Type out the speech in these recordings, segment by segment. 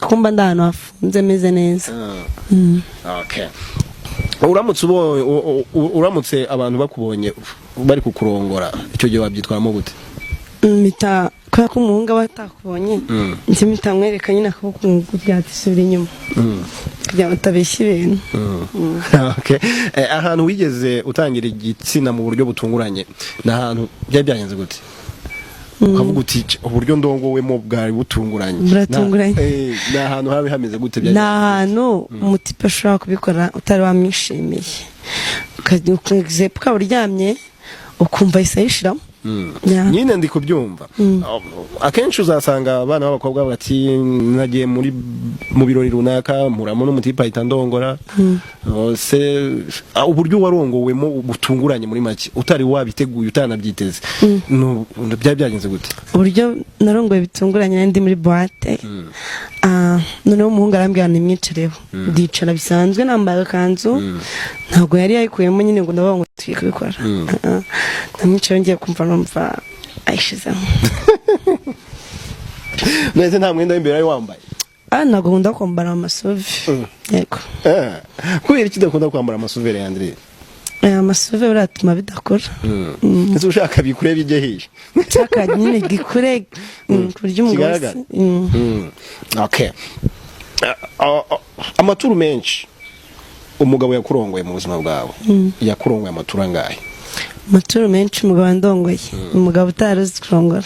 kumba ndano afunze meze neza. Okay. Uramutse abantu bakubonye bari kukurongora icyo gihe wabyitwaramo gute? Mita kwa kumuhunga batakubonye nzi mitamwereka nyine akaboko kubyatishura inyuma kugira ngo tabeshya ibintu. Okay. Ahantu wigeze utangira igitsina mu buryo butunguranye na ahantu byagenze gute? Ukavuga uti uburyo ndongowemo bwari butunguranye. Na ahantu habe hameze gute byagenze? Na ahantu umutipe ashobora kubikora utari wamwishimiye. Ukagize puka uryamye ukumva isayishira. Nyine ndi kubyumva. Akenshi uzasanga abana b'abakobwa bati nagiye mu birori runaka muramo n'umutipe ahita ndongora. Se uburyo warongowemo butunguranye muri make utari wabiteguye utanabyiteze. Byagenze gute? Uburyo narongoye bitunguranye ndi muri boîte. Noneho umuhungu arambwira nimwicareho. Ndicara bisanzwe nambaye akanzu. Ntabwo yari yayikuyemo nyine ngo ndavuga ngo twiye kubikora. Namwicaye ngiye kumva numva ayishizeho. Neze nta mwenda w'imbere ari wambaye? Ntabwo nkunda kwambara amasuve. Yego. Kubera iki udakunda kwambara amasuve ya Andre? Amasuve uratuma bidakora. Ese ushaka bikure bijye hiye? Chaka nyine gikure kurya umugozi. Okay. Amaturu menshi umugabo yakurongoye mu buzima bwawe. Yakurongoye amaturu angahe? Amaturu menshi umugabo ndongoye. Umugabo utaruzi kurongora.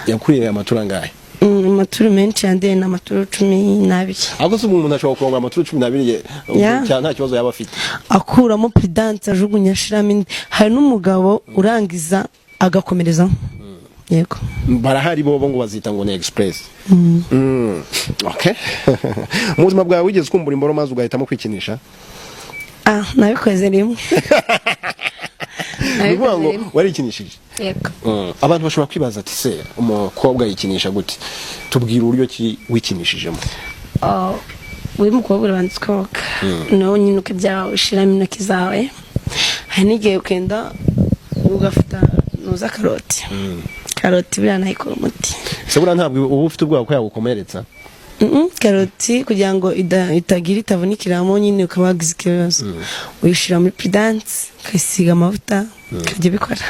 Yakuriye amaturu angahe? Amaturu menshi yandeye na amaturu 12. Ako se umuntu ashobora kurongora amaturu 12 cyane nta kibazo yaba afite. Akuramo prudence ajugunya shiramo. Hari n'umugabo urangiza agakomereza. Yego. Barahari bo ngo bazita ngo ni express. Okay. Mu buzima bwawe wigeze kumbura imboro maze ugahitamo kwikinisha? Nabikoze rimwe. Nibwo ngo warikinishije. Yego. Abantu bashobora kwibaza ati se umukobwa yikinisha gute? Tubwira uburyo ki wikinishijemo. Uri mukobwa urabanza koka. No nyine ukabya ushiramo intoki zawe. Hari n'igihe ukenda ugafata nuza karoti. Karoti bira nayikora umuti. Se bura ntabwo ubu ufite ubwabo ko yagukomeretsa? Karoti kugira ngo itagira itavunikiramo nyine ukabagiza ikibazo. Uyishira muri prudence ukasiga amavuta kajya bikora.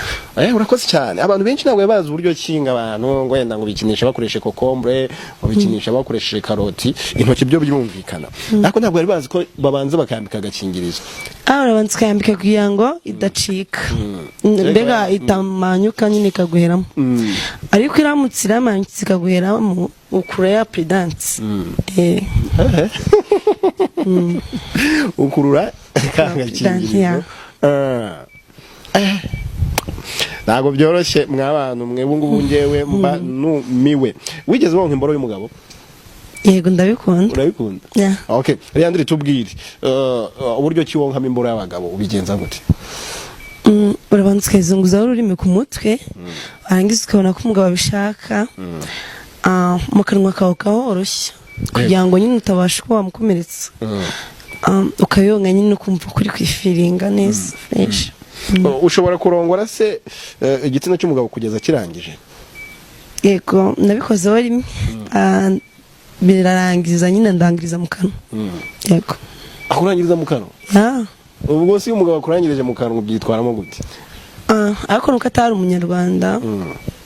Urakoze cyane. Abantu benshi ntabwo bazi uburyo kinga abantu ngo yenda ngo bikinisha bakoreshe kokombre, bikinisha bakoresheje karoti, intoki byo byumvikana. Ariko ntabwo bari bazi ko babanza bakambika agakingirizo. Urabanza kambika kugira ngo idacika. Mbega itamanyuka nyine kaguheramo. Ariko iramutse iramanyutse kaguheramo ukura ya prudence. Ukurura kangakingirizo. Ntago byoroshye mwabantu mwe bungu ngewe mba numiwe. Wigeze wonka imboro y'umugabo? Yego ndabikunda. Urabikunda? Okay. Leandre tubwire uburyo ki wonka imboro y'abagabo ubigenza gute? Urabanza ukazunguza ururimi ku mutwe arangiza ukabona ko umugabo abishaka mu kanwa kawe kahoroshye kugira ngo nyine utabasha kuba wamukomeretsa. Ukayonga nyine ukumva kuri kwifiringa neza fresh. Ushobora kurongora se igitsina cy'umugabo kugeza kirangije? Yego nabikoze rimwe. Birarangiza nyine ndangiriza mu kanwa. Yego. Akurangiriza mu kanwa? Ubwo si umugabo akurangirije mu kanwa byitwaramo gute? Ariko nuko atari umunyarwanda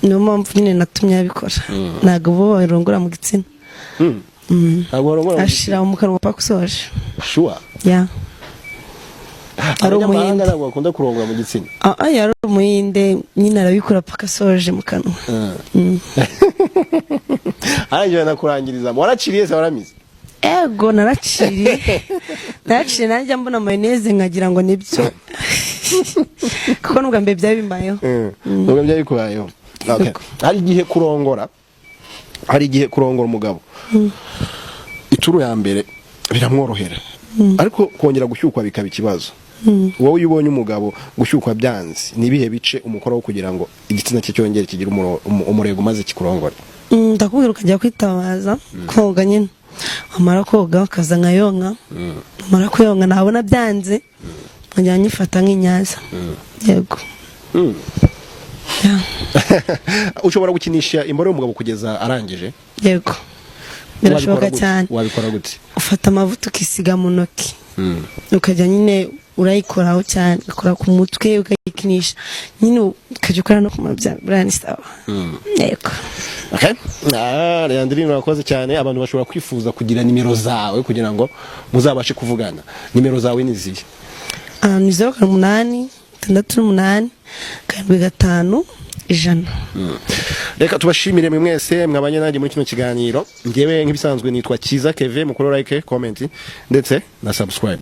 niyo mpamvu nyine natumye abikora. Ntabwo bo barongora mu gitsina. Ntabwo barongora ashira mu kanwa paka usoje. Sure. Ari umuhinde ntabwo akunda kurongora mu gitsina. Yari umuhinde nyine arabikora paka asoje mu kanwa. Arangije nakurangiriza waraciriye se waramize? Ego naraciriye. Naraciriye nanjye mbona mayonnaise nkagira ngo nibyo. Kuko nubwo mbe byabimbayeho. Nubwo byabikubayeho. Okay. Hari igihe kurongora umugabo. Ituru ya mbere biramworohera. Ariko kongera gushyukwa bikaba ikibazo. Wowe uyibonye umugabo gushyukwa byanze nibihe bice umukoro wo kugira ngo igitsina cye cyongere kigira umurego maze kikurongora? Ndakubwira ukajya kwitabaza koga nyine. Amara koga akaza nkayonka. Amara kuyonka nabona byanze nkajya nyifata nk'inyaza. Yego. Ushobora gukinisha imboro y'umugabo kugeza arangije? Yego. birashoboka cyane. Wabikora gute? Ufata amavuta ukisiga mu ntoki ukajya nyine urayikoraho cyane ukora ku mutwe ukayikinisha nyine ukajya ukora no ku mabyara ni sawa. Yego. Okay. Leandrine urakoze cyane. Abantu bashobora kwifuza kugira nimero zawe kugira ngo muzabashe kuvugana. Nimero zawe ni zihe? Ni 08 68 75 100. Reka tubashimire mwe mwese mwabanye nanjye muri kino kiganiro. Ngewe nk'ibisanzwe nitwa Kiza Keve, mukuru like, comment ndetse na subscribe.